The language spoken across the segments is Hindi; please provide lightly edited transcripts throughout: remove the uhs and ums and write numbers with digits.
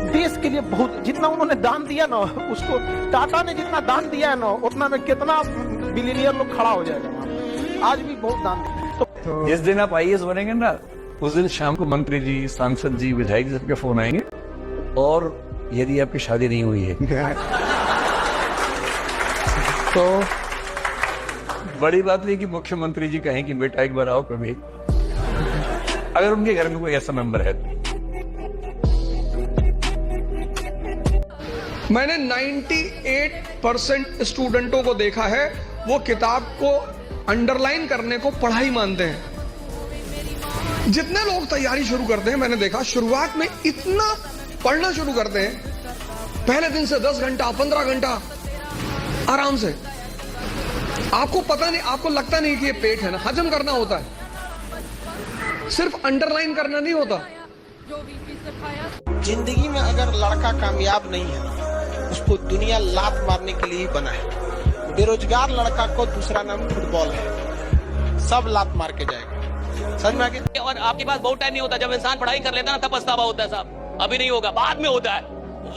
देश के लिए बहुत, जितना उन्होंने दान दिया ना, उसको टाटा ने जितना दान दिया है ना, उतना में कितना बिलियनियर लोग खड़ा हो जाएगा वहाँ। आज भी बहुत दान दिया। तो जिस दिन आप आईएएस बनेंगे ना, उस दिन शाम को मंत्री जी, सांसद जी, विधायक जी सबके फोन आएंगे, और यदि आपकी शादी नहीं हुई है तो बड़ी बात नहीं कि मुख्यमंत्री जी कहें कि बेटा एक बार आओ कभी, अगर उनके घर में कोई ऐसा मेंबर है। मैंने 98% स्टूडेंटों को देखा है, वो किताब को अंडरलाइन करने को पढ़ाई मानते हैं। जितने लोग तैयारी शुरू करते हैं, मैंने देखा शुरुआत में इतना पढ़ना शुरू करते हैं, पहले दिन से 10 घंटा 15 घंटा आराम से। आपको पता नहीं, आपको लगता नहीं कि ये पेट है ना, हजम करना होता है, सिर्फ अंडरलाइन करना नहीं होता। जिंदगी में अगर लड़का कामयाब नहीं है, उसको दुनिया लात मारने के लिए ही बना है। बेरोजगार लड़का को दूसरा नाम फुटबॉल है, सब लात मार के जाएगा। समझ में आ गया? और आपके पास बहुत टाइम नहीं होता, जब इंसान पढ़ाई कर लेता है ना, तब पछतावा होता है साहब। अभी नहीं होगा, बाद में होता है।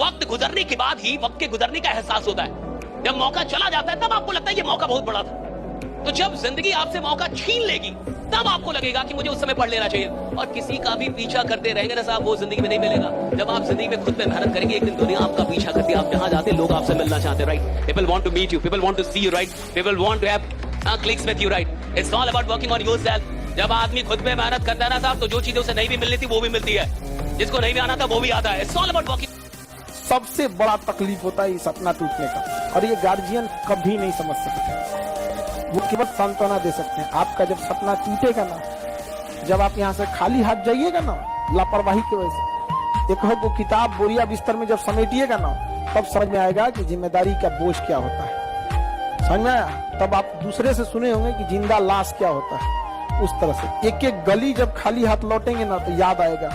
वक्त गुजरने के बाद ही वक्त के गुजरने का एहसास होता है। जब मौका चला जाता है तब आपको लगता है ये मौका बहुत बड़ा था। तो जब जिंदगी आपसे मौका छीन लेगी, तब आपको लगेगा कि मुझे उस समय पढ़ लेना चाहिए। और किसी का भी पीछा करते रहेंगे ना साहब, वो जिंदगी में नहीं मिलेगा। जब आप जिंदगी में खुद पे मेहनत करेंगे, एक दिन दुनिया आपका पीछा करती है। आप जहां जाते लोग आपसे मिलना चाहते हैं, right? People want to meet you, people want to see you, right? People want to have clicks with you, right? It's all about working on yourself. जब आदमी खुद पे मेहनत करता है ना साहब, तो जो चीजें उसे नहीं भी मिलनी थी वो भी मिलती है, जिसको नहीं भी आना था वो भी आता है। It's all about working. सबसे बड़ा तकलीफ होता है ये सपना टूटने का, और ये गार्जियन कभी नहीं समझ सकते। वो केवल सांत्वना दे सकते हैं। आपका जब सपना टूटेगा ना, जब आप यहाँ से खाली हाथ जाइएगा ना, लापरवाही की वजह से, एक वो किताब बोरिया बिस्तर में जब समेटिएगा ना, तब समझ में आएगा कि जिम्मेदारी का बोझ क्या होता है। समझ में आया? तब आप दूसरे से सुने होंगे कि जिंदा लाश क्या होता है। उस तरह से एक एक गली जब खाली हाथ लौटेंगे ना, तो याद आएगा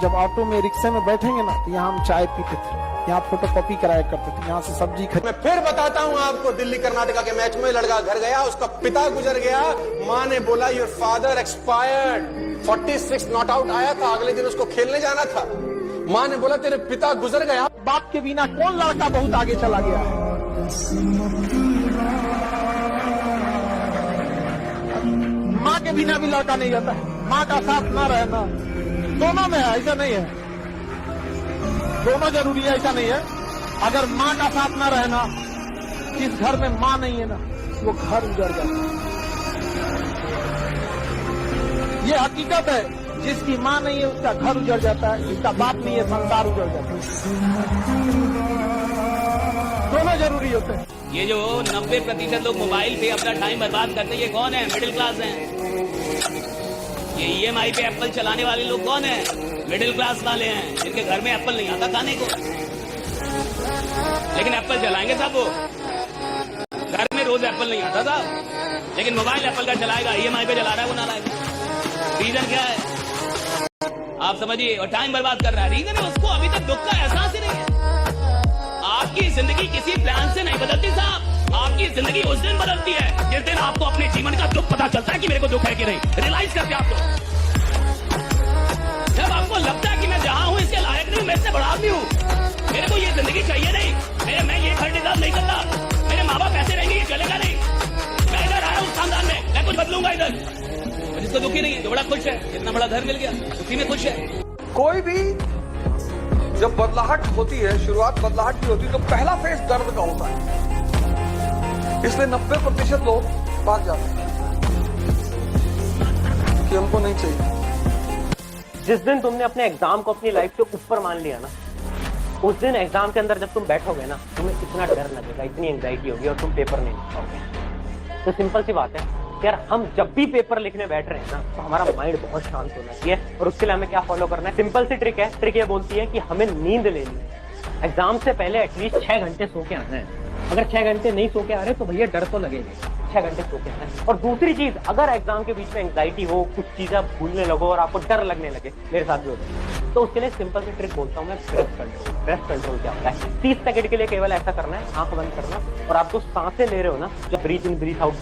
जब ऑटो में, रिक्शे में बैठेंगे ना, तो यहाँ हम चाय पीते थे, यहाँ फोटोकॉपी कराया करते थे, यहाँ से सब्जी खरीद। मैं फिर बताता हूँ आपको, दिल्ली कर्नाटका के मैच में लड़का घर गया, उसका पिता गुजर गया। माँ ने बोला your father expired. 46 not out आया था, अगले दिन उसको खेलने जाना था। माँ ने बोला तेरे पिता गुजर गया। बाप के बिना कौन लड़का बहुत आगे चला गया है? माँ के बिना भी लड़का नहीं जाता है। माँ का साथ ना रहना, दोनों में है, ऐसा नहीं है। दोनों जरूरी है, ऐसा नहीं है। अगर माँ का साथ ना रहना, जिस घर में माँ नहीं है ना, वो घर उजड़ जाता है। ये हकीकत है, जिसकी माँ नहीं है उसका घर उजड़ जाता है, जिसका बाप नहीं है संसार उजड़ जाता है। दोनों जरूरी होते हैं। ये जो 90% लोग मोबाइल पे अपना टाइम बर्बाद करते हैं, ये कौन है? मिडिल क्लास हैं। ये ईएमआई पे एप्पल चलाने वाले लोग कौन है? मिडिल क्लास वाले हैं, जिनके घर में एप्पल नहीं आता खाने को, लेकिन एप्पल चलाएंगे साहब। वो घर में रोज एप्पल नहीं आता साहब, लेकिन मोबाइल एप्पल का चलाएगा, ईएमआई पे चला रहा है वो नालायक। रीजन क्या है आप समझिए? और टाइम बर्बाद कर रहा है। रीजन है उसको अभी तक दुख का एहसास ही नहीं है। आपकी जिंदगी किसी प्लान से नहीं बदलती साहब। आपकी जिंदगी उस दिन बदलती है जिस दिन आपको अपने जीवन का दुख पता चलता है कि मेरे को दुख है कि नहीं। रियलाइज करते आप तो, जब आपको लगता है कि मैं जहां हूं इसके लायक नहीं हूं, मैं इससे बड़ा आदमी हूं, मेरे को ये जिंदगी चाहिए नहीं, मैं ये घर डिजर्व नहीं करता, मेरे माँ बाप ऐसे रहेंगे, ये चलेगा नहीं, मैं इधर आया हूं खानदान में, मैं कुछ बदलूंगा इधर। जिसको दुखी नहीं है, जो बड़ा खुश है, इतना बड़ा घर मिल गया, उसी में खुश है। कोई भी जब बदलाहट होती है, शुरुआत बदलाहट की होती है, तो पहला फेज दर्द का होता है। इसलिए 90% लोग भाग जाते हैं कि हमको नहीं चाहिए। जिस दिन तुमने अपने एग्जाम को अपनी लाइफ से ऊपर मान लिया ना, उस दिन एग्जाम के अंदर जब तुम बैठोगे ना, तुम्हें इतना डर लगेगा, इतनी एंजाइटी होगी, और तुम पेपर नहीं लिख पाओगे। तो सिंपल सी बात है यार, हम जब भी पेपर लिखने बैठ रहे हैं ना, तो हमारा माइंड बहुत शांत होना चाहिए। और उसके लिए हमें क्या फॉलो करना है? सिंपल सी ट्रिक है। ट्रिक ये बोलती है कि हमें नींद लेनी है। एग्जाम से पहले एटलीस्ट 6 घंटे सो के आना है। अगर 6 घंटे नहीं सो के आ रहे तो भैया डर तो लगेगा। 6 घंटे सो के आना है। और दूसरी चीज, अगर एग्जाम के बीच में एंग्जाइटी हो, कुछ चीजें आप भूलने लगो और आपको डर लगने लगे, मेरे साथ भी होता है, तो उसके लिए सिंपल सी ट्रिक बोलता हूँ मैं, ब्रेथ कंट्रोल। ब्रेथ कंट्रोल क्या होता है? 30 सेकंड के लिए केवल ऐसा करना है, आंख बंद करना, और आप जो सांसें ले रहे हो ना, जो ब्रीथ इन ब्रीथ आउट